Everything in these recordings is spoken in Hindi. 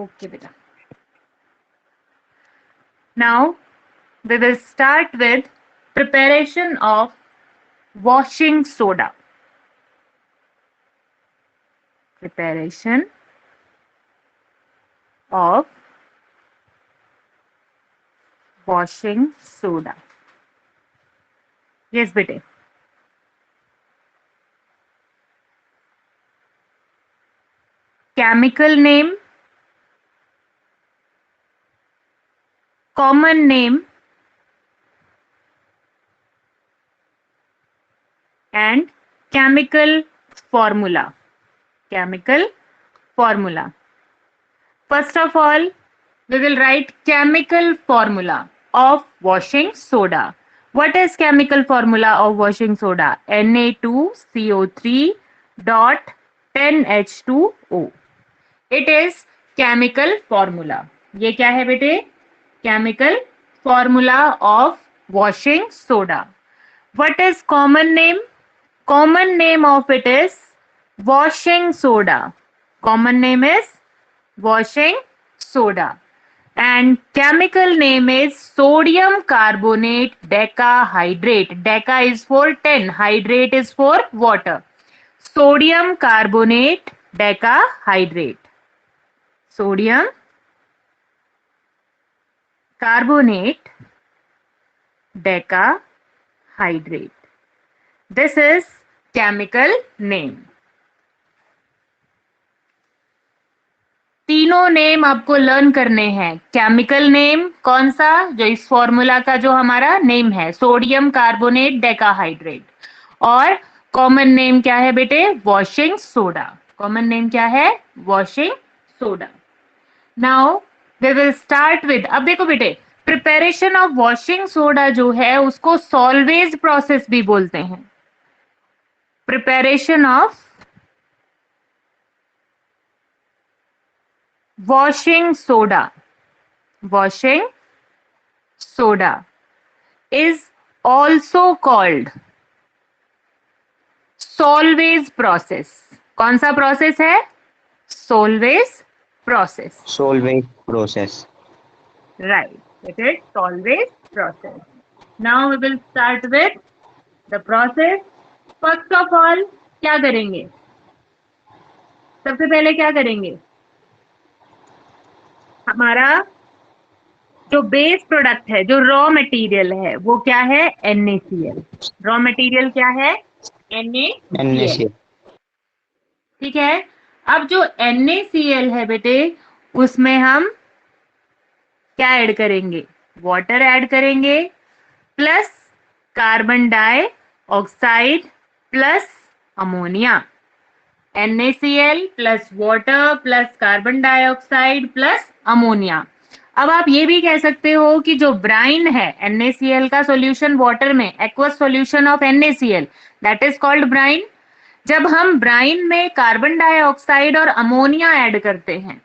ओके बेटा, now we will start with preparation of washing soda. Preparation of washing soda. Yes बेटे, chemical name, common name and chemical formula. Chemical formula. First of all, we will write chemical formula of washing soda. What is chemical formula of washing soda? Na2CO3 dot 10H2O. It is chemical formula. ये क्या है बेटे? Chemical formula of washing soda. What is common name? Common name of it is washing soda. Common name is washing soda. And chemical name is sodium carbonate decahydrate. Deca is for 10, hydrate is for water. Sodium carbonate decahydrate. Sodium carbonate decahydrate. This is chemical name. तीनों नेम आपको लर्न करने हैं. केमिकल नेम कौन सा? जो इस फॉर्मूला का जो हमारा नेम है, सोडियम कार्बोनेट डेकाहाइड्रेट. और कॉमन नेम क्या है बेटे? Washing soda. कॉमन नेम क्या है? Washing soda. Now we will start with, अब देखो बेटे, प्रिपरेशन ऑफ वॉशिंग सोडा जो है उसको सॉल्वेज प्रोसेस भी बोलते हैं. Preparation of washing soda is also called solvase process. कौन सा प्रोसेस है? solvase process. Solvay process. Right, it is solvase process. Now we will start with the process. First of all, क्या करेंगे? सबसे पहले क्या करेंगे? हमारा जो बेस प्रोडक्ट है, जो रॉ मटेरियल है, वो क्या है? NaCl. रॉ मटेरियल क्या है? NaCl. ठीक है. अब जो NaCl है बेटे, उसमें हम क्या ऐड करेंगे? वाटर ऐड करेंगे plus carbon dioxide plus ammonia. NaCl plus water plus carbon dioxide plus ammonia. अब आप ये भी कह सकते हो कि जो ब्राइन है NaCl का सॉल्यूशन वाटर में, aqueous solution of NaCl, that is called brine. जब हम ब्राइन में कार्बन डाइऑक्साइड और अमोनिया ऐड करते हैं,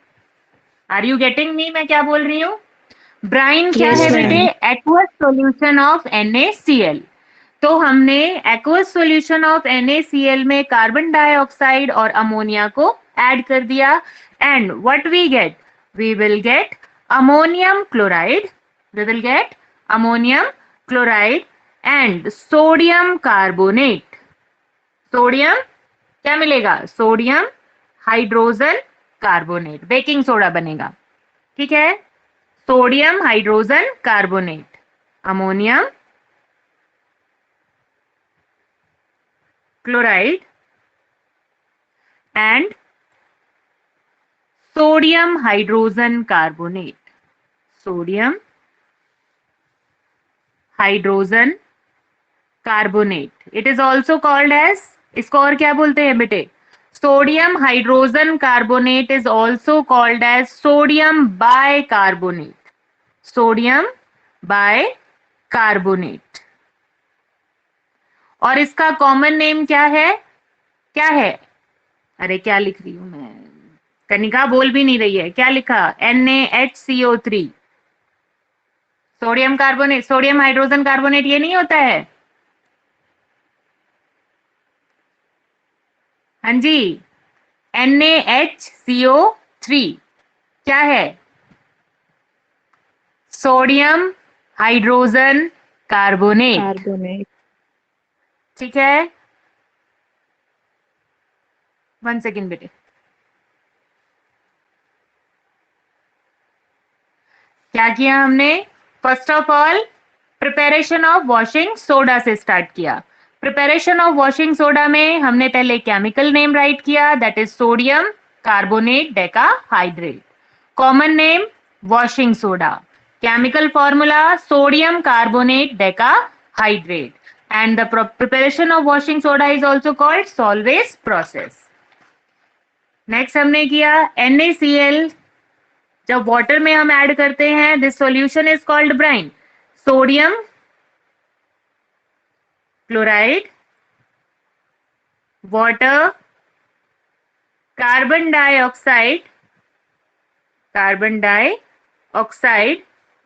आर यू गेटिंग मी? मैं क्या बोल रही हूँ? ब्राइन क्या है बेटे? Aqueous solution of NaCl. तो हमने एक्वस सॉल्यूशन ऑफ NaCl में कार्बन डाइऑक्साइड और अमोनिया को ऐड कर दिया. And what we get? We will get ammonium chloride. We will get ammonium chloride and sodium carbonate. Sodium क्या मिलेगा? Sodium hydrogen carbonate. Baking soda बनेगा. ठीक है. Sodium hydrogen carbonate, ammonium chloride and sodium hydrogen carbonate. Sodium hydrogen carbonate. It is also called as, इसको और क्या बोलते हैं बेटे? Sodium hydrogen carbonate is also called as sodium bicarbonate. Sodium bicarbonate. और इसका कॉमन नेम क्या है? क्या है? अरे क्या लिख रही हूं मैं, कनिका बोल भी नहीं रही है. क्या लिखा? NaHCO3. Sodium carbonate, sodium hydrogen carbonate ये नहीं होता है? हाँ जी, NaHCO3. क्या है? Sodium hydrogen carbonate. कार्बोनेट। ठीक है, 1 सेकेंड बेटे। क्या किया हमने? First of all preparation of washing soda से स्टार्ट किया। प्रिपरेशन ऑफ वॉशिंग सोडा में हमने पहले केमिकल नेम राइट किया, that is sodium carbonate decahydrate. Common name washing soda, chemical formula sodium carbonate decahydrate, and the preparation of washing soda is also called Solvay's process. Next हमने किया NaCl, जब वाटर में हम ऐड करते हैं, this solution is called brine. Sodium chloride, water, carbon dioxide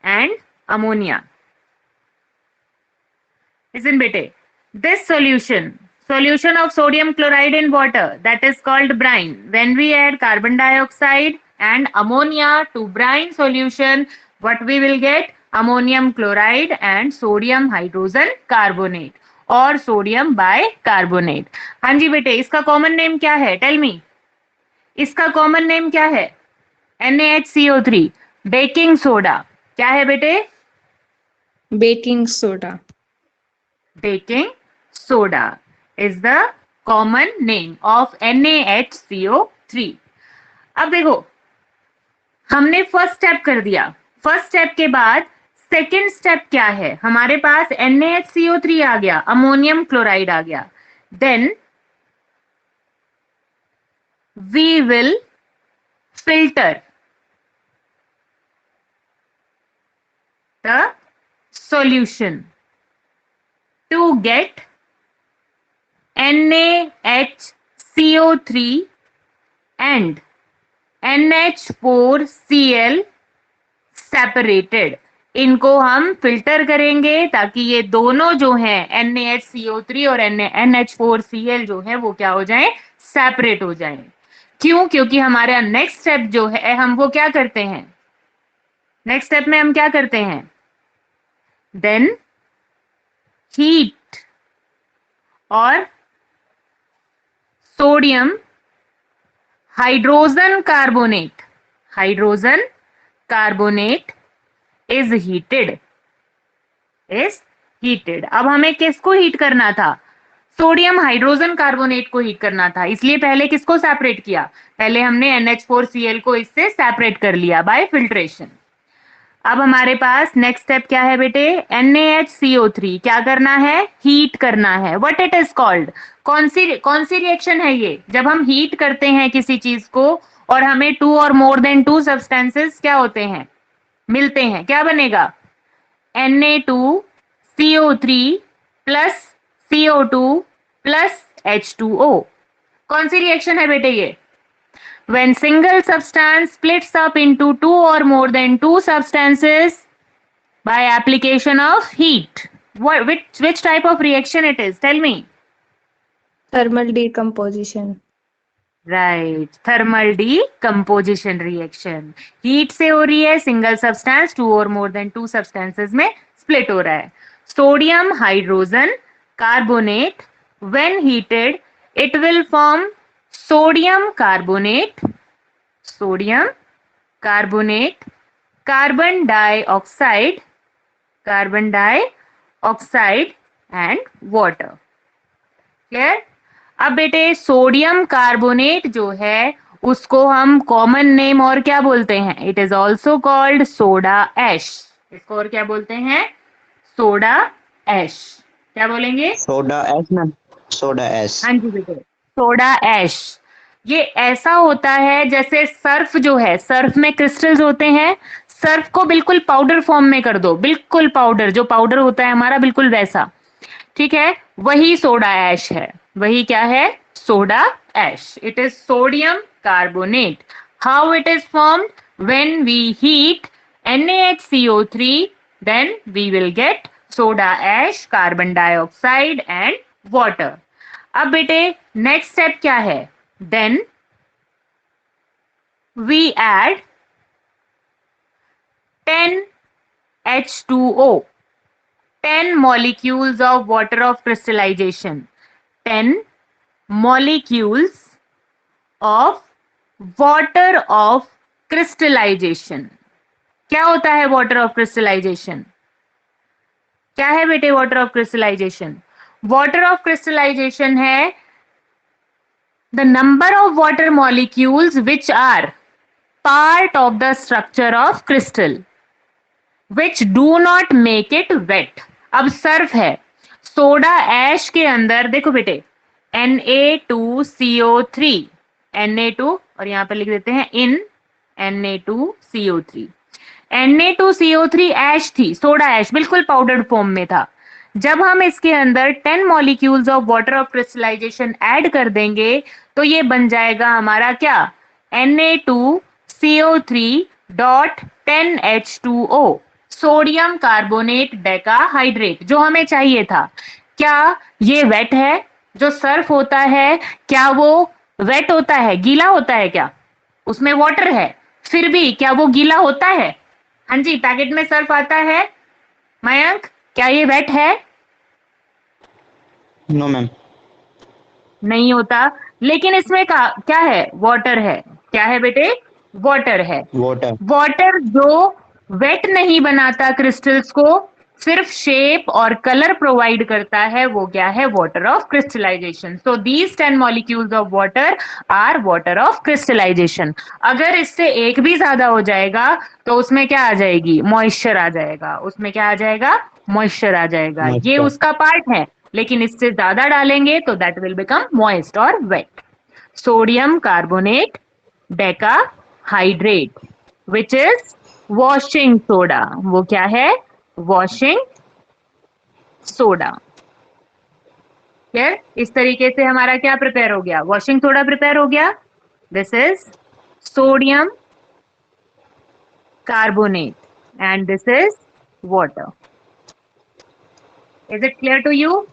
and ammonia. Listen bete, this solution of sodium chloride in water, that is called brine. When we add carbon dioxide and ammonia to brine solution, what we will get? Ammonium chloride and sodium hydrogen carbonate और सोडियम बाइकार्बोनेट। हाँ जी बेटे, इसका कॉमन नेम क्या है? टेल मी, इसका कॉमन नेम क्या है? NaHCO3, baking soda. क्या है बेटे? Baking soda. Baking soda is the common name of NaHCO3. अब देखो, हमने फर्स्ट स्टेप कर दिया। फर्स्ट स्टेप के बाद सेकेंड स्टेप क्या है? हमारे पास NaHCO3 आ गया, अमोनियम क्लोराइड आ गया। Then we will filter the solution to get NaHCO3 and NH4Cl separated. इनको हम फिल्टर करेंगे ताकि ये दोनों जो हैं NaHCO3 और NH4Cl जो है वो क्या हो जाए? सेपरेट हो जाए। क्यों? क्योंकि हमारा नेक्स्ट स्टेप जो है, हम वो क्या करते हैं? नेक्स्ट स्टेप में हम क्या करते हैं? देन हीट और sodium hydrogen carbonate is heated. अब हमें किसको हीट करना था? सोडियम हाइड्रोजन कार्बोनेट को हीट करना था, इसलिए पहले किसको सेपरेट किया? पहले हमने NH4Cl को इससे सेपरेट कर लिया बाय फिल्ट्रेशन। अब हमारे पास नेक्स्ट स्टेप क्या है बेटे? NaHCO3 क्या करना है? हीट करना है। What it is called? कौन सी रिएक्शन है ये? जब हम हीट करते हैं किसी चीज को और हमें 2 और मोर देन 2 सब्सटेंसेस क्या होते हैं? मिलते हैं। क्या बनेगा? Na2CO3 plus CO2 plus H2O। कौन सी रिएक्शन है बेटे ये? When single substance splits up into 2 or more than 2 substances by application of heat. Which type of reaction it is? Tell me. Thermal decomposition. Right, thermal decomposition reaction. Heat से हो रही है, single substance 2 or more than 2 substances में split हो रहा है। Sodium hydrogen carbonate, when heated, it will form sodium carbonate, carbon dioxide and water. Clear? अब बेटे सोडियम कार्बोनेट जो है उसको हम कॉमन नेम और क्या बोलते हैं? It is also called soda ash. इसको और क्या बोलते हैं? Soda ash. क्या बोलेंगे? Soda ash ma'am, soda ash. हाँ जी बेटे, सोडा ऐश। ये ऐसा होता है जैसे सर्फ जो है, सर्फ में क्रिस्टल्स होते हैं, सर्फ को बिल्कुल पाउडर फॉर्म में कर दो, बिल्कुल पाउडर, जो पाउडर होता है हमारा बिल्कुल वैसा। ठीक है, वही सोडा ऐश है। वही क्या है? Soda ash. It is sodium carbonate. How it is formed? When we heat NaHCO3, then we will get soda ash, carbon dioxide and water. अब बेटे नेक्स्ट स्टेप क्या है? Then we add H2O. 10 molecules of water of crystallization. 10 molecules of water of crystallization. क्या होता है water of crystallization? क्या है बेटे water of crystallization? Water of crystallization है the number of water molecules which are part of the structure of crystal which do not make it wet. अब सर्फ है, सोडा ऐश के अंदर देखो बेटे Na2CO3, Na2 और यहां पर लिख देते हैं इन Na2CO3. Na2CO3 ऐश थी, सोडा ऐश बिल्कुल पाउडर्ड फॉर्म में था. जब हम इसके अंदर 10 molecules of water of crystallisation add कर देंगे तो ये बन जाएगा हमारा क्या, Na2CO3.10H2O, सोडियम कार्बोनेट डेकाहाइड्रेट, जो हमें चाहिए था. क्या ये वेट है? जो सर्फ होता है क्या वो वेट होता है, गीला होता है क्या? उसमें वाटर है, फिर भी क्या वो गीला होता है? हाँ जी, पैकेट में सर्फ आता है. मयंक, क्या ये वेट है? No ma'am. नहीं होता. लेकिन इसमें क्या है? वाटर है. क्या है बेटे? वाटर है. वाटर. वाटर जो वेट नहीं बनाता क्रिस्टल्स को, सिर्फ शेप और कलर प्रोवाइड करता है, वो क्या है? Water of crystallisation. So these 10 molecules of water are water of crystallisation. अगर इससे एक भी ज्यादा हो जाएगा तो उसमें क्या आ जाएगी? मॉइस्चर आ जाएगा. उसमें क्या आ जाएगा? मॉइस्चर आ जाएगा. ये उसका पार्ट है, लेकिन इससे ज्यादा डालेंगे तो दैट विल बिकम मॉइस्ट और wet. Sodium carbonate decahydrate which is washing soda. वो क्या है? Washing soda. इस तरीके से हमारा क्या प्रिपेयर हो गया? वॉशिंग सोडा प्रिपेयर हो गया. This is sodium carbonate and this is water. Is it clear to you?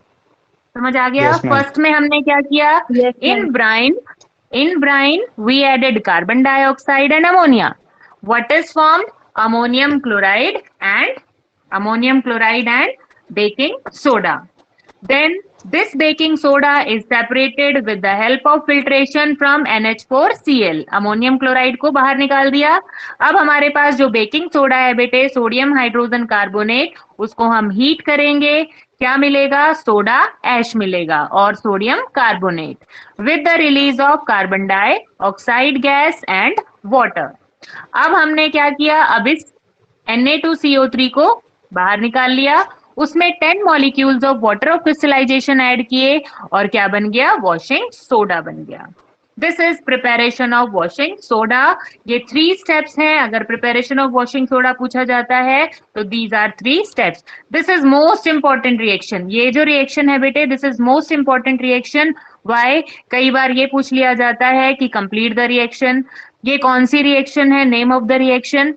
समझ आ गया? Yes, ma'am. फर्स्ट में हमने क्या किया? Yes, ma'am. In brine we added carbon dioxide and ammonia. What is formed? Ammonium chloride and baking soda. Then this baking soda is separated with the help of filtration from NH4Cl. Ammonium chloride को बाहर निकाल दिया. अब हमारे पास जो बेकिंग सोडा है बेटे, सोडियम हाइड्रोजन कार्बोनेट, उसको हम हीट करेंगे. क्या मिलेगा? सोडा ऐश मिलेगा और sodium carbonate with the release of carbon dioxide gas and water. अब हमने क्या किया? अब इस Na2CO3 को बाहर निकाल लिया, उसमें 10 molecules of water of crystallisation add किए और क्या बन गया? वॉशिंग सोडा बन गया. This is preparation of washing soda. ये 3 स्टेप्स हैं. अगर प्रिपरेशन ऑफ वॉशिंग सोडा पूछा जाता है तो these are 3 steps. This is most important reaction. ये जो रिएक्शन है बेटे, this is most important reaction. Why? कई बार ये पूछ लिया जाता है कि कंप्लीट द रिएक्शन. ये कौन सी रिएक्शन है? Name of the reaction.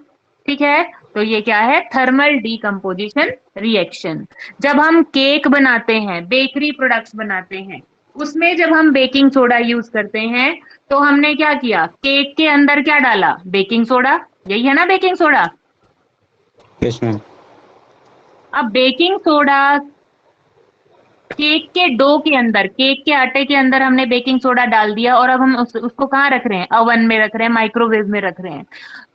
ठीक है, तो ये क्या है? Thermal decomposition reaction. जब हम केक बनाते हैं, बेकरी प्रोडक्ट्स बनाते हैं, उसमें जब हम बेकिंग सोडा यूज करते हैं तो हमने क्या किया? केक के अंदर क्या डाला? Baking soda. यही है ना बेकिंग सोडा? Yes ma'am. अब बेकिंग सोडा केक के डो के अंदर, केक के आटे के अंदर हमने बेकिंग सोडा डाल दिया और अब हम उसको कहाँ रख रहे हैं? ओवन में रख रहे हैं, माइक्रोवेव में रख रहे हैं.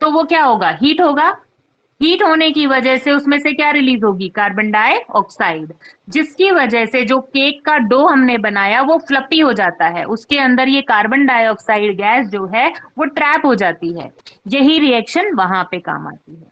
तो वो क्या होगा? हीट होगा. हीट होने की वजह से उसमें से क्या रिलीज होगी? कार्बन डाइऑक्साइड, जिसकी वजह से जो केक का डो हमने बनाया वो फ्लफी हो जाता है. उसके अंदर ये कार्बन डाइऑक्साइड गैस जो है वो ट्रैप हो जाती है. यही रिएक्शन वहां पे काम आती है.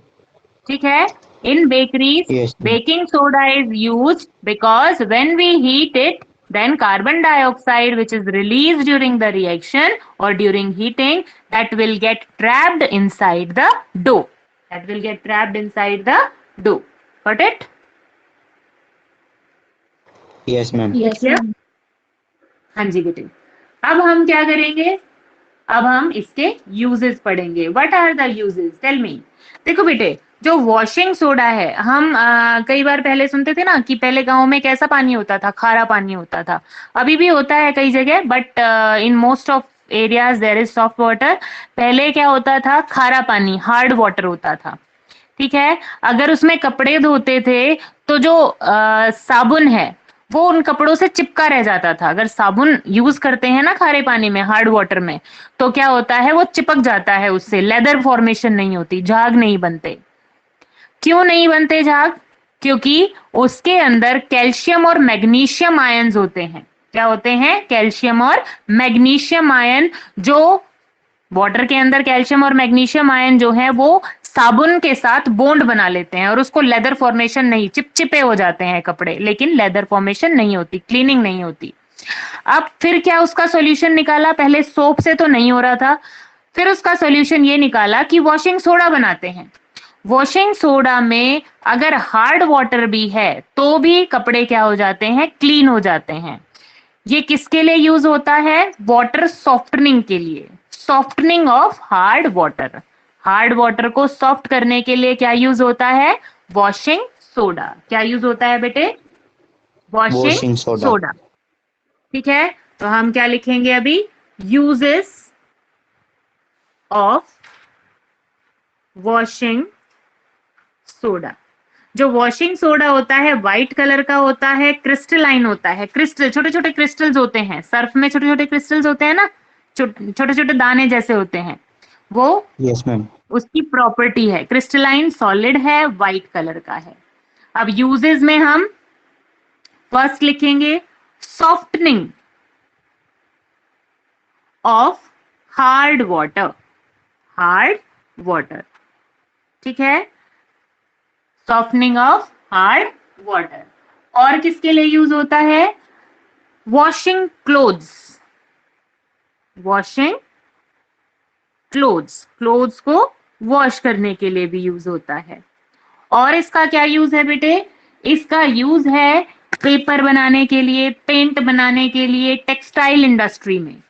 ठीक है? In bakeries, Yes, ma'am. baking soda is used because when we heat it, then carbon dioxide which is released during the reaction or during heating, that will get trapped inside the dough. That will get trapped inside the dough. Got it? Yes ma'am. Yes, Yeah. ma'am. हाँ जी बेटे. अब हम क्या करेंगे? अब हम इसके यूजेस पढ़ेंगे. What are the uses? Tell me. देखो बेटे, जो वॉशिंग सोडा है, हम कई बार पहले सुनते थे ना कि पहले गांव में कैसा पानी होता था? खारा पानी होता था. अभी भी होता है कई जगह, but in most of areas there is soft water. पहले क्या होता था? खारा पानी, हार्ड वाटर होता था. ठीक है। अगर उसमें कपड़े धोते थे तो जो साबुन है वो उन कपड़ों से चिपका रह जाता था। अगर साबुन यूज करते हैं ना खारे पानी में, हार्ड वाटर में, तो क्या होता है, वो चिपक जाता है, उससे लेदर फॉर्मेशन नहीं होती, झाग नहीं बनते। क्यों नहीं बनते झाग? क्योंकि उसके अंदर कैल्शियम और मैग्नीशियम आयंस होते हैं। क्या होते हैं? कैल्शियम और मैग्नीशियम आयन, जो वाटर के अंदर कैल्शियम और मैग्नीशियम आयन जो है वो साबुन के साथ बॉन्ड बना लेते हैं और उसको लेदर फॉर्मेशन नहीं, चिपचिपे हो जाते हैं कपड़े, लेकिन लेदर फॉर्मेशन नहीं होती, क्लीनिंग नहीं होती। अब फिर क्या उसका सॉल्यूशन निकाला? पहले सोप से तो नहीं हो रहा था, फिर उसका सॉल्यूशन ये निकाला कि वॉशिंग सोडा बनाते हैं। वॉशिंग सोडा में अगर हार्ड वाटर भी है तो भी कपड़े क्या हो जाते हैं? क्लीन हो जाते हैं। ये किसके लिए यूज होता है? वाटर सॉफ्टनिंग के लिए, softening of hard water. Hard water को सॉफ्ट करने के लिए क्या यूज होता है? Washing soda. क्या यूज होता है बेटे? Washing Washing soda. सोडा। ठीक है, तो हम क्या लिखेंगे अभी? Uses of washing soda. जो वॉशिंग सोडा होता है व्हाइट कलर का होता है, क्रिस्टलाइन होता है, क्रिस्टल, छोटे छोटे क्रिस्टल्स होते हैं, सर्फ में छोटे छोटे क्रिस्टल्स होते हैं ना, छोटे छोटे दाने जैसे होते हैं, वो Yes, ma'am. उसकी प्रॉपर्टी है। क्रिस्टलाइन सॉलिड है, व्हाइट कलर का है। अब यूजेस में हम फर्स्ट लिखेंगे softening of hard water. Hard water, ठीक है, सॉफ्टनिंग ऑफ हार्ड वाटर। और किसके लिए यूज होता है? Washing clothes. Washing clothes, clothes को वॉश करने के लिए भी यूज होता है। और इसका क्या यूज है बेटे? इसका यूज है पेपर बनाने के लिए, पेंट बनाने के लिए, टेक्सटाइल इंडस्ट्री में,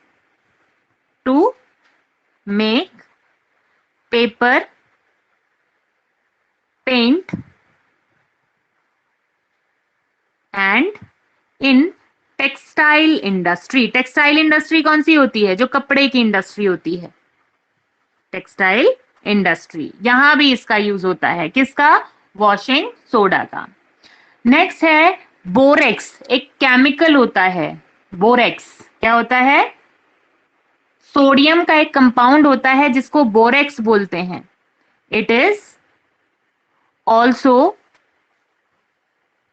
to make paper, paint and in textile industry. Textile industry कौन सी होती है? जो कपड़े की इंडस्ट्री होती है, टेक्सटाइल इंडस्ट्री। यहां भी इसका यूज होता है। किसका? वॉशिंग सोडा का। नेक्स्ट है बोरेक्स। एक केमिकल होता है बोरेक्स। क्या होता है? सोडियम का एक कंपाउंड होता है जिसको बोरेक्स बोलते हैं। It is also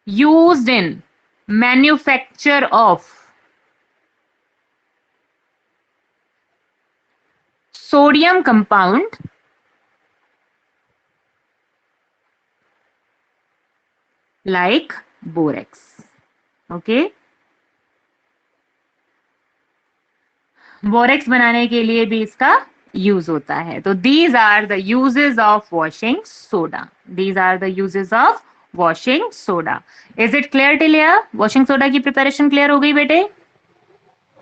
used in manufacture of sodium compound like borax. Okay, borax बनाने के लिए भी इसका यूज होता है। तो these are the uses of washing soda. These are the uses of washing soda. Is it clear till here? Washing soda की प्रिपरेशन क्लियर हो गई बेटे?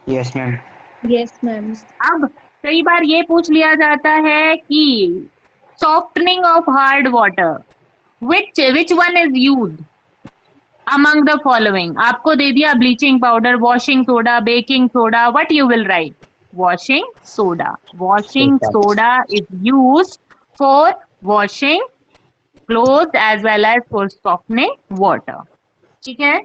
Yes, ma'am. Yes, ma'am. अब कई बार ये पूछ लिया जाता है कि softening of hard water, which one is used among the following? आपको दे दिया bleaching powder, washing soda, baking soda, what you will write? Washing soda. Washing soda is used for washing clothes as well as for softening water. ठीक है,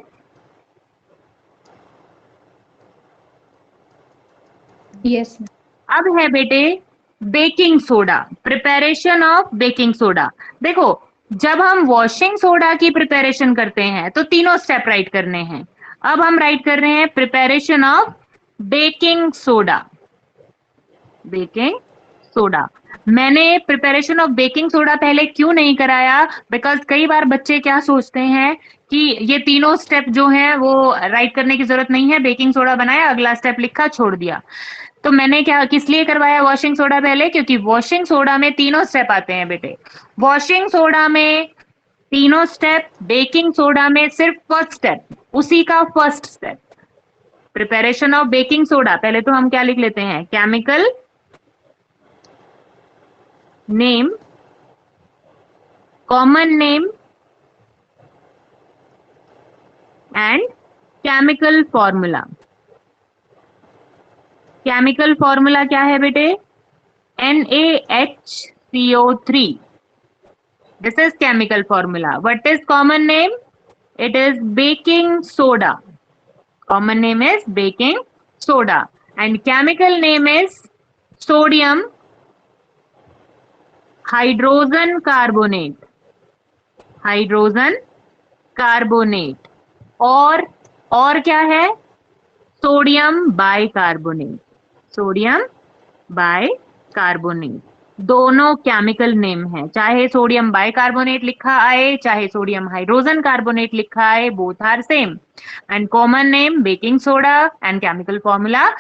Yes, ma'am. अब है बेटे baking soda, preparation of baking soda. देखो, जब हम वॉशिंग सोडा की प्रिपरेशन करते हैं तो तीनों स्टेप राइट करने हैं। अब हम राइट कर रहे हैं preparation of baking soda. Baking soda. मैंने प्रिपरेशन ऑफ बेकिंग सोडा पहले क्यों नहीं कराया? बिकॉज कई बार बच्चे क्या सोचते हैं कि ये तीनों स्टेप जो है वो राइट करने की जरूरत नहीं है, बेकिंग सोडा बनाया, अगला स्टेप लिखा, छोड़ दिया। तो मैंने क्या, किस लिए करवाया वॉशिंग सोडा पहले? क्योंकि वॉशिंग सोडा में तीनों स्टेप आते हैं बेटे। वॉशिंग सोडा में तीनों स्टेप, बेकिंग सोडा में सिर्फ फर्स्ट स्टेप, उसी का first step. Preparation of baking soda, पहले तो हम क्या लिख लेते हैं? Chemical name, common name and chemical formula. Chemical formula क्या है बेटे? NaHCO3। This is chemical formula. What is common name? It is baking soda. Common name is baking soda. And chemical name is sodium hydrogen carbonate. Hydrogen carbonate. और क्या है? Sodium bicarbonate. Sodium bicarbonate. दोनों केमिकल नेम है. चाहे सोडियम बाइकार्बोनेट लिखा आए, चाहे सोडियम हाइड्रोजन कार्बोनेट लिखा आए, both are same. And common name baking soda and chemical formula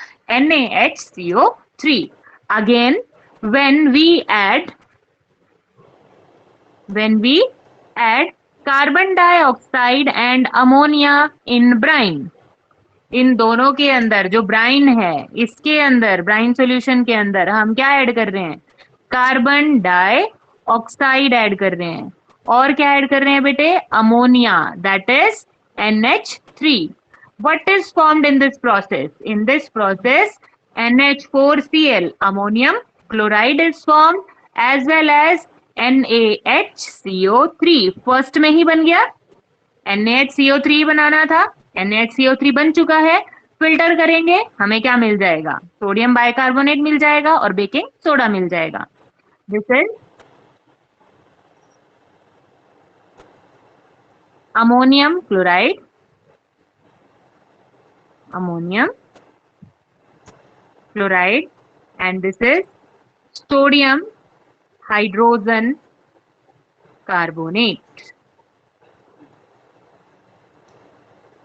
NaHCO3. Again, when we add carbon dioxide and ammonia in brine, इन दोनों के अंदर जो ब्राइन है, इसके अंदर ब्राइन सॉल्यूशन के अंदर हम क्या ऐड कर रहे हैं? कार्बन डाइऑक्साइड ऐड कर रहे हैं. और क्या ऐड कर रहे हैं बेटे? Ammonia, that is NH3. What is formed in this process? In this process, NH4Cl, ammonium chloride is formed, as well as NaHCO3. First में ही बन गया. NaHCO3 बनाना था, NaHCO3 बन चुका है. फिल्टर करेंगे, हमें क्या मिल जाएगा? सोडियम बाइकार्बोनेट मिल जाएगा और बेकिंग सोडा मिल जाएगा. This is ammonium chloride, and this is sodium hydrogen carbonate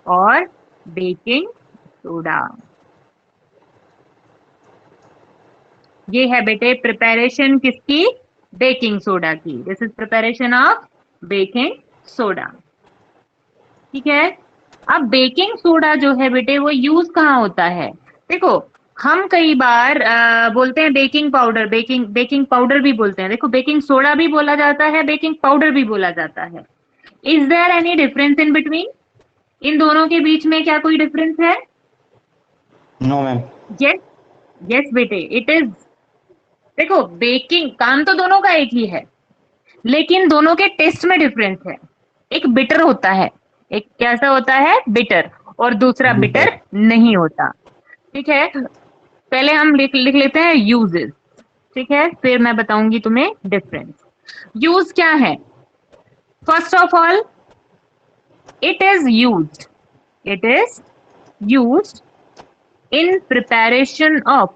और बेकिंग सोडा. ये है बेटे प्रिपरेशन किसकी? बेकिंग सोडा की. This is preparation of baking soda. ठीक है. अब बेकिंग सोडा जो है बेटे वो यूज कहाँ होता है? देखो, हम कई बार बोलते हैं बेकिंग पाउडर, बेकिंग पाउडर भी बोलते हैं. देखो, बेकिंग सोडा भी बोला जाता है, बेकिंग पाउडर भी बोला जाता है. Is there any difference in between? इन दोनों के बीच में क्या कोई डिफरेंस है? No ma'am. यस बेटे, इट इज. देखो, बेकिंग काम तो दोनों का एक ही है, लेकिन दोनों के टेस्ट में डिफरेंस है. एक बिटर होता है, एक कैसा होता है? बिटर. और दूसरा बिटर नहीं होता. ठीक है. पहले हम लिख लेते हैं यूजेस. ठीक है, फिर मैं बताऊंगी तुम्हें डिफरेंस. यूज क्या है? First of all, it is used in preparation of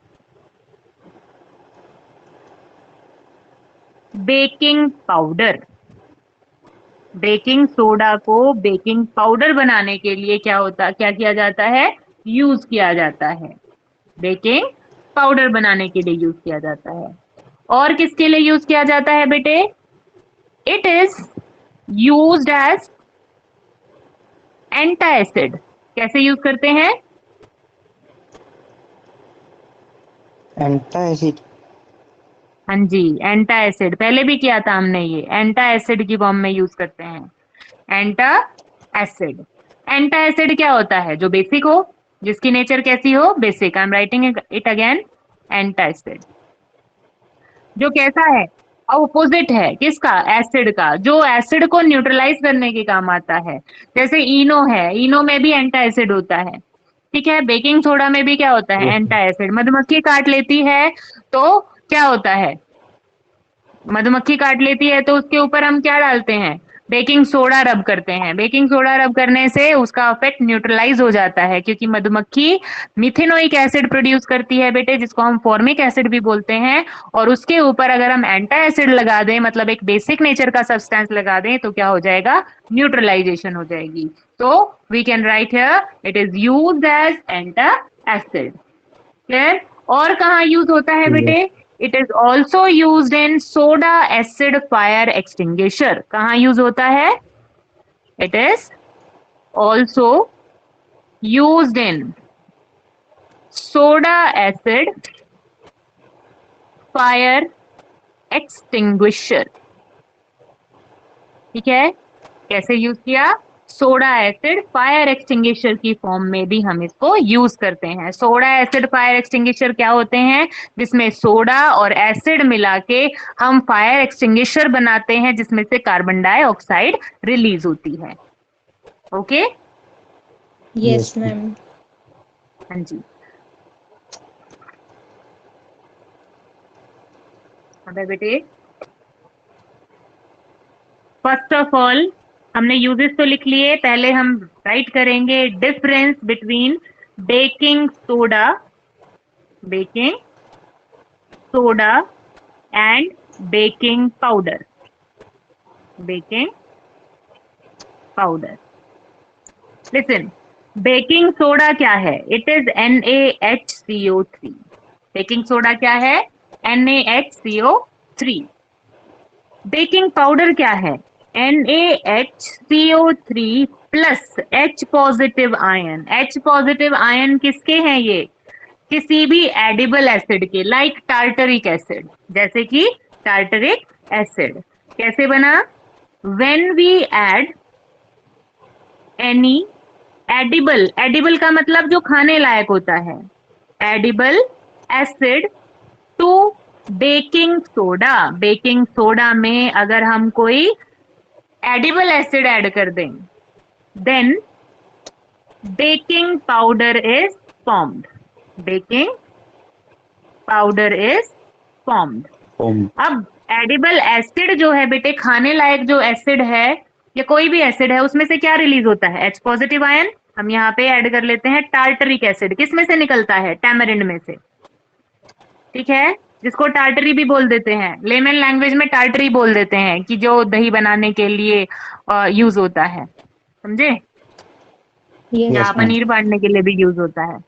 baking powder. Baking soda को बेकिंग पाउडर बनाने के लिए क्या किया जाता है? यूज किया जाता है. बेकिंग पाउडर बनाने के लिए यूज किया जाता है. और किसके लिए यूज किया जाता है बेटे? It is used as antacid. कैसे यूज करते हैं? एंटासिड. हाँ जी, एंटासिड. पहले भी किया था हमने ये. एंटासिड की फॉर्म में यूज करते हैं. एंटासिड. एंटासिड क्या होता है? जो बेसिक हो, जिसकी नेचर कैसी हो? Basic. I am writing it again. Antacid. जो कैसा है? अपोजिट है. किसका? एसिड का. जो एसिड को न्यूट्रलाइज करने के काम आता है. जैसे इनो है, इनो में भी एंटासिड होता है. ठीक है. बेकिंग सोडा में भी क्या होता है? एंटासिड. मधुमक्खी काट लेती है तो क्या होता है? मधुमक्खी काट लेती है तो उसके ऊपर हम क्या डालते हैं? बेकिंग सोडा रब करते हैं. बेकिंग सोडा रब करने से उसका इफेक्ट न्यूट्रलाइज हो जाता है, क्योंकि मधुमक्खी मिथेनोइक एसिड प्रोड्यूस करती है बेटे, जिसको हम फॉर्मिक एसिड भी बोलते हैं. और उसके ऊपर अगर हम एंटासिड लगा दें, मतलब एक बेसिक नेचर का सब्सटेंस लगा दें, तो क्या हो जाएगा? न्यूट्रलाइजेशन हो जाएगी. तो we can write here it is used as antacid. Clear? और कहाँ यूज होता है बेटे? It is also used in soda acid fire extinguisher. कहाँ यूज होता है? It is also used in soda acid fire extinguisher. ठीक है. कैसे यूज किया? सोडा एसिड फायर एक्सटिंग्विशर की फॉर्म में भी हम इसको यूज करते हैं। सोडा एसिड फायर एक्सटिंग्विशर क्या होते हैं? जिसमें सोडा और एसिड मिला के हम फायर एक्सटिंग्विशर बनाते हैं, जिसमें से कार्बन डाइऑक्साइड रिलीज होती है। ओके? Yes, ma'am. हाँ जी। अब बेटे, फर्स्ट ऑफ ऑल हमने यूजेस तो लिख लिए, पहले हम राइट करेंगे difference between baking soda and baking powder. Listen, baking soda क्या है? It is NaHCO3। Baking soda क्या है? NaHCO3। बेकिंग पाउडर क्या है? NaHCO3 plus H positive ion. H positive ion किसके हैं? ये किसी भी एडिबल एसिड के, लाइक टार्टरिक एसिड, जैसे कि टार्टरिक एसिड कैसे बना? When we add any edible, edible का मतलब जो खाने लायक होता है, edible acid to baking soda. Baking soda में अगर हम कोई एडिबल एसिड ऐड कर दें, then baking powder is formed. Baking powder is formed. अब एडिबल एसिड जो है बेटे, खाने लायक जो एसिड है या कोई भी एसिड है, उसमें से क्या रिलीज होता है? H positive ion. हम यहाँ पे ऐड कर लेते हैं टार्टरिक एसिड। किस में से निकलता है? टैमरिंड में से। ठीक है, जिसको टार्टरी भी बोल देते हैं, लेमन लैंग्वेज में टार्टरी बोल देते हैं, कि जो दही बनाने के लिए यूज होता है, समझे? Yes, या Yes, ma'am. पनीर फाड़ने के लिए भी यूज होता है।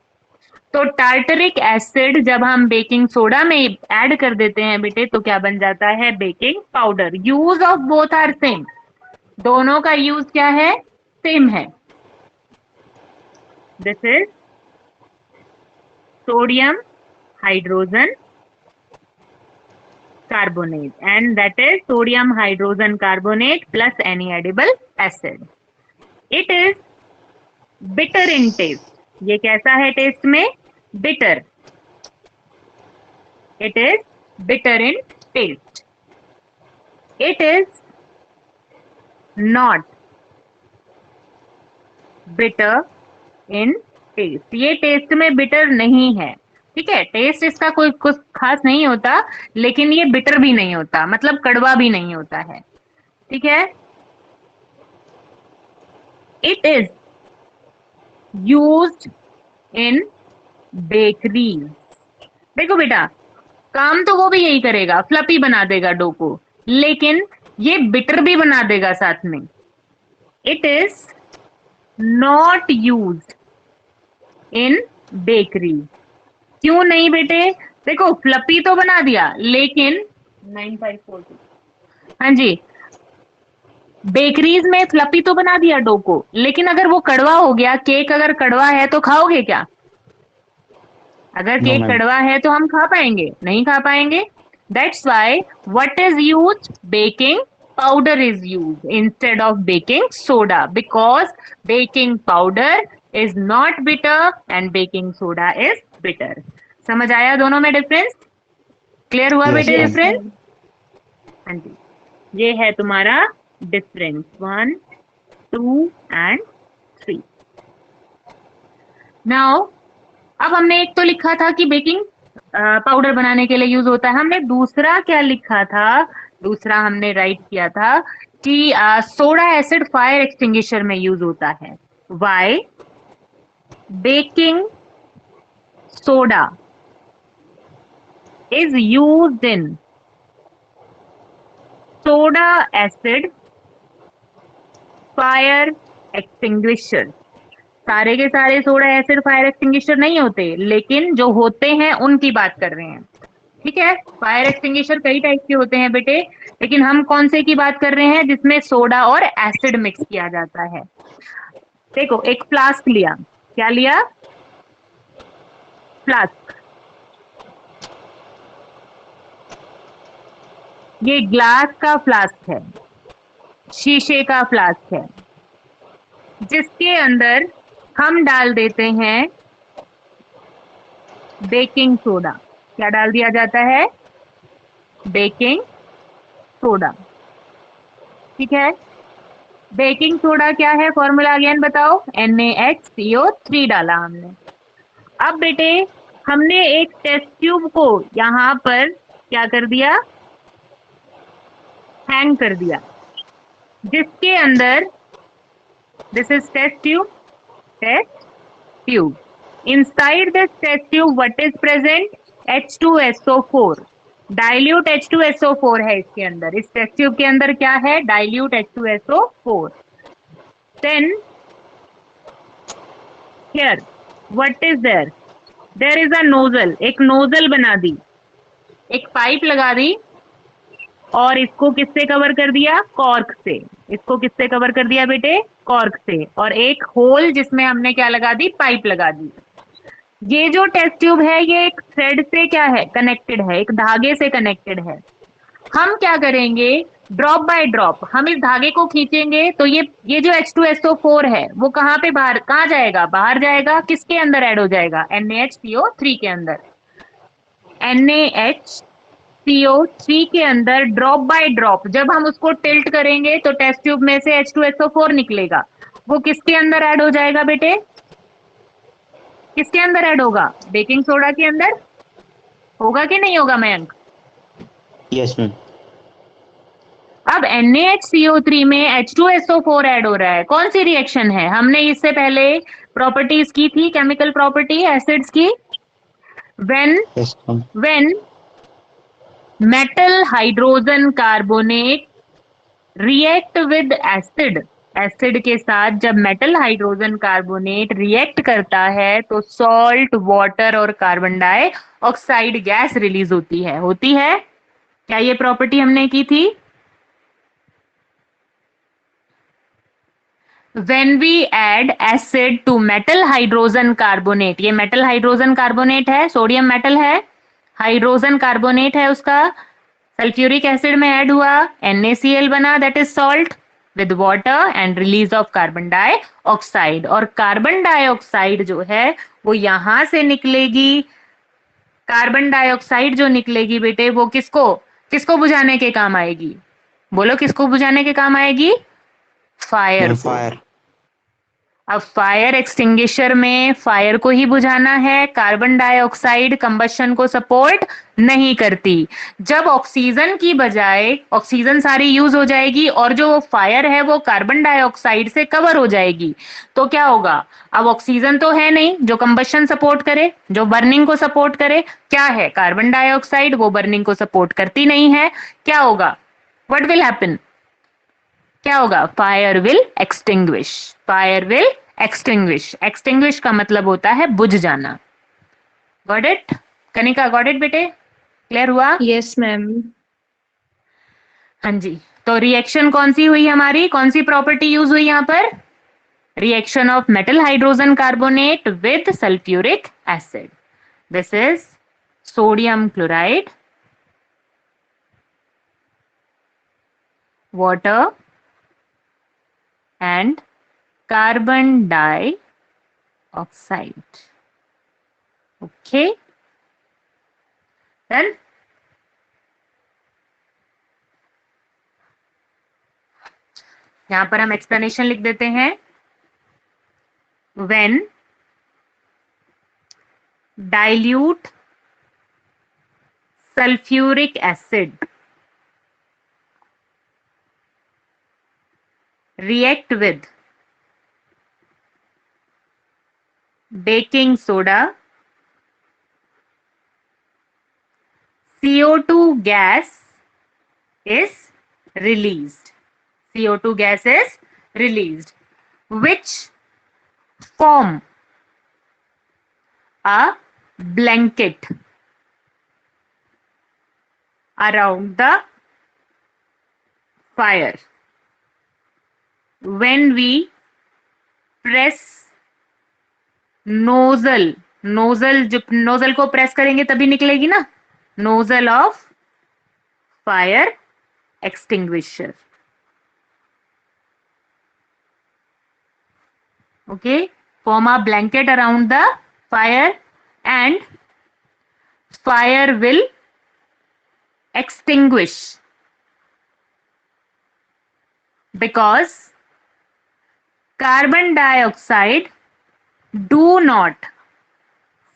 तो टार्टरिक एसिड जब हम बेकिंग सोडा में ऐड कर देते हैं बेटे, तो क्या बन जाता है? Baking powder. Use of both are same. दोनों का यूज क्या है? सेम है। This is sodium hydrogen carbonate, and that is sodium hydrogen carbonate plus any edible acid. It is bitter in taste. ये कैसा है टेस्ट में? Bitter. It is bitter in taste. It is not bitter in taste. ये टेस्ट में बिटर नहीं है। ठीक है, टेस्ट इसका कोई कुछ खास नहीं होता, लेकिन ये बिटर भी नहीं होता, मतलब कड़वा भी नहीं होता है। ठीक है? It is used in bakeries. देखो बेटा, काम तो वो भी यही करेगा, फ्लफी बना देगा डो को, लेकिन ये बिटर भी बना देगा साथ में। It is not used in bakery. क्यों नहीं बेटे? देखो, फ्लफी तो बना दिया, लेकिन 9542, हाँ जी, बेकरीज में फ्लफी तो बना दिया डो को, लेकिन अगर वो कड़वा हो गया, केक अगर कड़वा है तो खाओगे क्या? अगर No, केक ma'am. कड़वा है तो हम खा पाएंगे? नहीं खा पाएंगे। That's why what is used? Baking powder is used instead of baking soda, because baking powder is not bitter and baking soda is bitter. समझ आया दोनों में डिफरेंस? क्लियर हुआ Yes, बेटे ma'am. yes, difference? ma'am. हाँ जी, ये है तुम्हारा डिफरेंस 1, 2 एंड 3। नाउ, अब हमने एक तो लिखा था कि बेकिंग पाउडर बनाने के लिए यूज होता है। हमने दूसरा क्या लिखा था? दूसरा हमने राइट किया था कि सोडा एसिड फायर एक्सटिंग्विशर में यूज होता है। Why? Baking soda is used in soda acid fire extinguisher. सारे के सारे सोडा एसिड फायर एक्सटिंग्विशर नहीं होते, लेकिन जो होते हैं उनकी बात कर रहे हैं। ठीक है, फायर एक्सटिंग्विशर कई टाइप के होते हैं बेटे, लेकिन हम कौन से की बात कर रहे हैं? जिसमें सोडा और एसिड मिक्स किया जाता है। देखो, एक फ्लास्क लिया। क्या लिया? फ्लास्क। ये ग्लास का फ्लास्क है, शीशे का फ्लास्क है। जिसके अंदर हम डाल देते हैं बेकिंग सोडा। क्या डाल दिया जाता है? Baking soda. ठीक है, बेकिंग सोडा क्या है? फॉर्मूला अगेन बताओ। NaHCO3 डाला हमने। अब बेटे हमने एक टेस्ट ट्यूब को यहां पर क्या कर दिया? हैंग कर दिया, जिसके अंदर, this is test tube, test tube. Inside this test tube what is present? H2SO4, dilute H2SO4 है इसके अंदर। इस टेस्ट ट्यूब के अंदर क्या है? Dilute H2SO4। Then here what is there? There is a nozzle. एक नोजल बना दी, एक पाइप लगा दी, और इसको किससे कवर कर दिया? कॉर्क से। इसको किससे कवर कर दिया बेटे? कॉर्क से। और एक होल जिसमें हमने क्या लगा दी? पाइप लगा दी। ये जो टेस्ट ट्यूब है ये एक थ्रेड से क्या है? कनेक्टेड है, एक धागे से कनेक्टेड है। हम क्या करेंगे? ड्रॉप बाय ड्रॉप हम इस धागे को खींचेंगे तो ये जो H2SO4 है वो कहाँ पे बाहर, कहाँ जाएगा? बाहर जाएगा। किसके अंदर ऐड हो जाएगा? NaHCO3 के अंदर। NaHCO3 के अंदर ड्रॉप बाय ड्रॉप जब हम उसको टिल्ट करेंगे तो टेस्ट ट्यूब में से H2SO4 निकलेगा। वो किसके अंदर ऐड हो जाएगा बेटे? किसके अंदर ऐड होगा? बेकिंग सोडा के अंदर। होगा कि नहीं होगा मयंक? Yes, ma'am. अब NaHCO3 में H2SO4 ऐड हो रहा है। कौन सी रिएक्शन है? हमने इससे पहले प्रॉपर्टीज की थी, केमिकल प्रॉपर्टी एसिड्स की। When Yes, ma'am. When metal hydrogen carbonate react with acid, acid के साथ जब मेटल हाइड्रोजन कार्बोनेट रिएक्ट करता है तो सॉल्ट, वाटर और कार्बन डाइऑक्साइड गैस रिलीज होती है। होती है क्या? ये प्रॉपर्टी हमने की थी। When we add acid to metal hydrogen carbonate, ये मेटल हाइड्रोजन कार्बोनेट है, सोडियम मेटल है, हाइड्रोजन कार्बोनेट है उसका, सल्फ्यूरिक एसिड में ऐड हुआ, NaCl बना, that is salt, with water and release of carbon dioxide. और कार्बन डाइऑक्साइड जो है वो यहां से निकलेगी। कार्बन डाइऑक्साइड जो निकलेगी बेटे वो किसको किसको बुझाने के काम आएगी? बोलो किसको बुझाने के काम आएगी? फायर Ma'am, को। fire. अब फायर एक्सटिंग्विशर में फायर को ही बुझाना है। कार्बन डाइऑक्साइड कंबशन को सपोर्ट नहीं करती। जब ऑक्सीजन की बजाय ऑक्सीजन सारी यूज हो जाएगी और जो फायर है वो कार्बन डाइऑक्साइड से कवर हो जाएगी, तो क्या होगा? अब ऑक्सीजन तो है नहीं जो कंबशन सपोर्ट करे, जो बर्निंग को सपोर्ट करे। क्या है? कार्बन डाइऑक्साइड, वो बर्निंग को सपोर्ट करती नहीं है। क्या होगा? What will happen? क्या होगा? Fire will extinguish. Fire will extinguish. Extinguish का मतलब होता है बुझ जाना। Got it Kanika? Got it बेटे? क्लियर हुआ? Yes, ma'am. हाँ जी। तो रिएक्शन कौन सी हुई हमारी? कौन सी प्रॉपर्टी यूज हुई यहाँ पर? Reaction of metal hydrogen carbonate with sulphuric acid. This is sodium chloride, water and carbon dioxide. Okay, then यहां पर हम एक्सप्लेनेशन लिख देते हैं। When dilute sulfuric acid react with baking soda, CO2 gas is released. CO2 gas is released, which form a blanket around the fire. When we press nozzle, जब नोजल को प्रेस करेंगे तभी निकलेगी ना, nozzle of fire extinguisher. Okay, form a blanket around the fire and fire will extinguish because carbon dioxide do not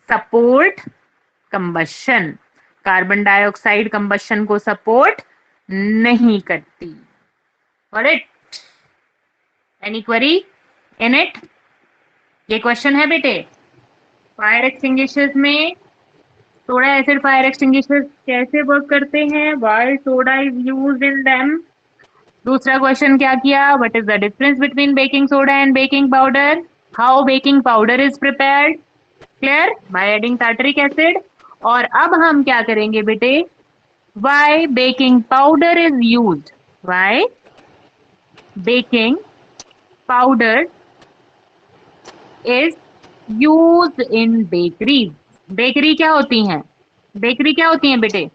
support combustion. Carbon dioxide combustion को सपोर्ट नहीं करती. Got it? Any query in it? ये क्वेश्चन है बेटे. फायर एक्सटिंग्विशर्स में सोडा एसिड फायर एक्सटिंग्विशर्स कैसे वर्क करते हैं? Why soda is used in them? दूसरा क्वेश्चन क्या किया? What is the difference between baking soda and baking powder? How baking powder is prepared? Clear? By adding tartaric acid. और अब हम क्या करेंगे बेटे? Why baking powder is used? Why baking powder is used in bakeries? Bakery क्या होती हैं? बेकरी क्या होती हैं बेटे?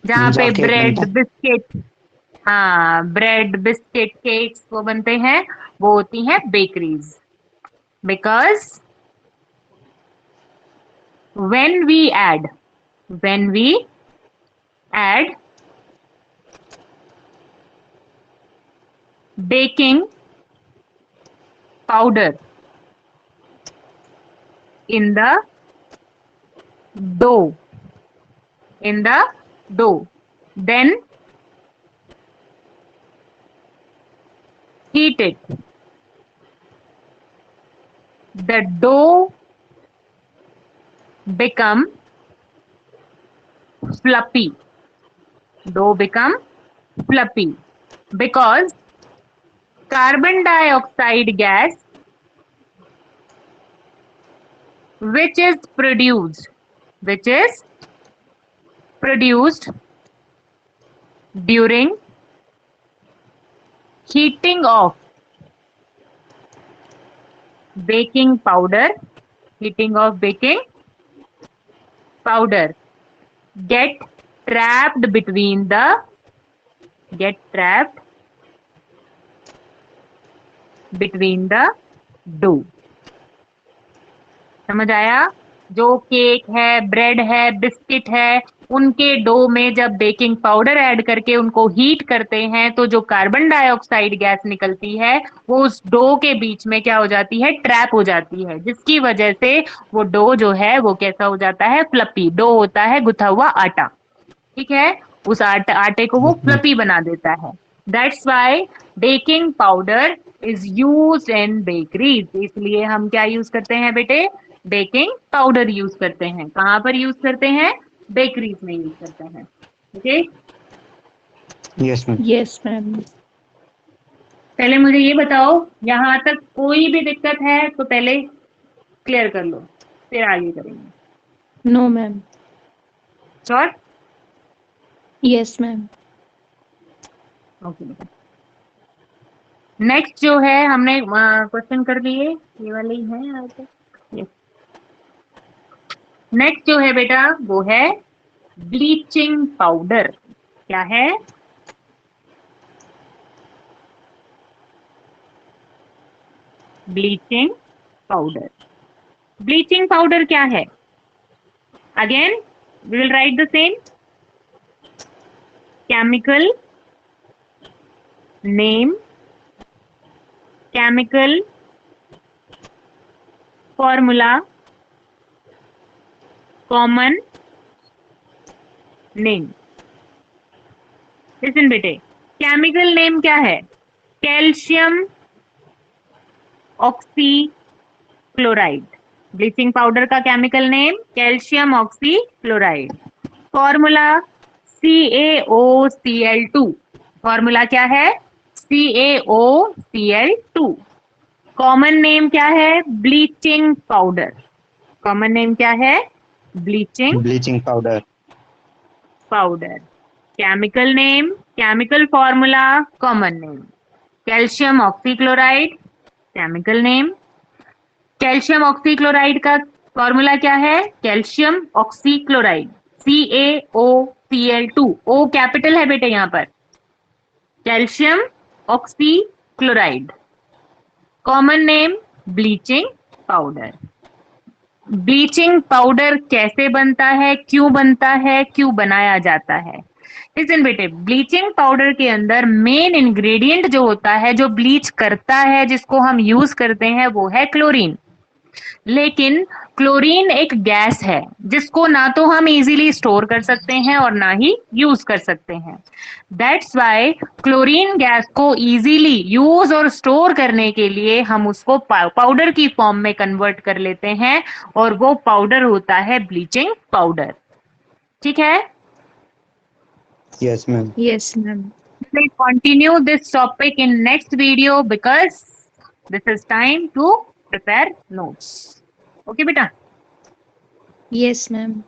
जहाँ पे केक ब्रेड बनता है। बिस्किट, हाँ ब्रेड बिस्किट केक्स वो बनते हैं, वो होती हैं bakeries. Because when we add baking powder in the dough, then heat it. The dough become fluffy. Because carbon dioxide gas which is produced during heating of baking powder get trapped between the dough. समझ आया? जो केक है, ब्रेड है, बिस्किट है, उनके डो में जब बेकिंग पाउडर ऐड करके उनको हीट करते हैं तो जो कार्बन डाइऑक्साइड गैस निकलती है वो उस डो के बीच में क्या हो जाती है? ट्रैप हो जाती है, जिसकी वजह से वो डो जो है वो कैसा हो जाता है? फ्लफी. डो होता है गुथा हुआ आटा, ठीक है? उस आटे को वो फ्लफी बना देता है. That's why baking powder is used in bakeries. इसलिए हम क्या यूज करते हैं बेटे? बेकिंग पाउडर यूज करते हैं. कहाँ पर यूज करते हैं? बेकरीज में यूज करते हैं. Okay, yes ma'am. Yes, ma'am. पहले मुझे ये बताओ, यहाँ तक कोई भी दिक्कत है तो पहले क्लियर कर लो, फिर आगे करेंगे. No, ma'am. Sure? Yes, ma'am. Okay. Next जो है हमने क्वेश्चन कर लिए, ये वाले ही हैं आज तक. नेक्स्ट जो है बेटा वो है ब्लीचिंग पाउडर. क्या है? Bleaching powder. ब्लीचिंग पाउडर क्या है? Again we will write the same. Chemical name, chemical formula, common name. Listen बेटे, केमिकल नेम क्या है? Calcium oxy chloride. Bleaching powder का chemical name calcium oxy chloride. Formula CaOCl2. Formula क्या है? CaOCl2. कॉमन नेम क्या है? Bleaching powder. कॉमन नेम क्या है? Bleaching powder. Chemical name, chemical formula, common name. Calcium oxychloride chemical name. Calcium oxychloride का फॉर्मूला क्या है? Calcium oxychloride CaOCl2. O capital है बेटे यहाँ पर. Calcium oxychloride. Common name bleaching powder. Bleaching powder कैसे बनता है, क्यों बनता है, क्यों बनाया जाता है? लिसन बेटे, ब्लीचिंग पाउडर के अंदर मेन इंग्रेडिएंट जो होता है, जो ब्लीच करता है, जिसको हम यूज करते हैं, वो है क्लोरीन। लेकिन क्लोरीन एक गैस है जिसको ना तो हम इजीली स्टोर कर सकते हैं और ना ही यूज कर सकते हैं। दैट्स वाई क्लोरीन गैस को इजीली यूज और स्टोर करने के लिए हम उसको पाउडर की फॉर्म में कन्वर्ट कर लेते हैं और वो पाउडर होता है ब्लीचिंग पाउडर। ठीक है? Yes, ma'am. Yes, ma'am. We'll continue this topic in next video because this is time to prepare notes. Okay, beta? Yes, ma'am.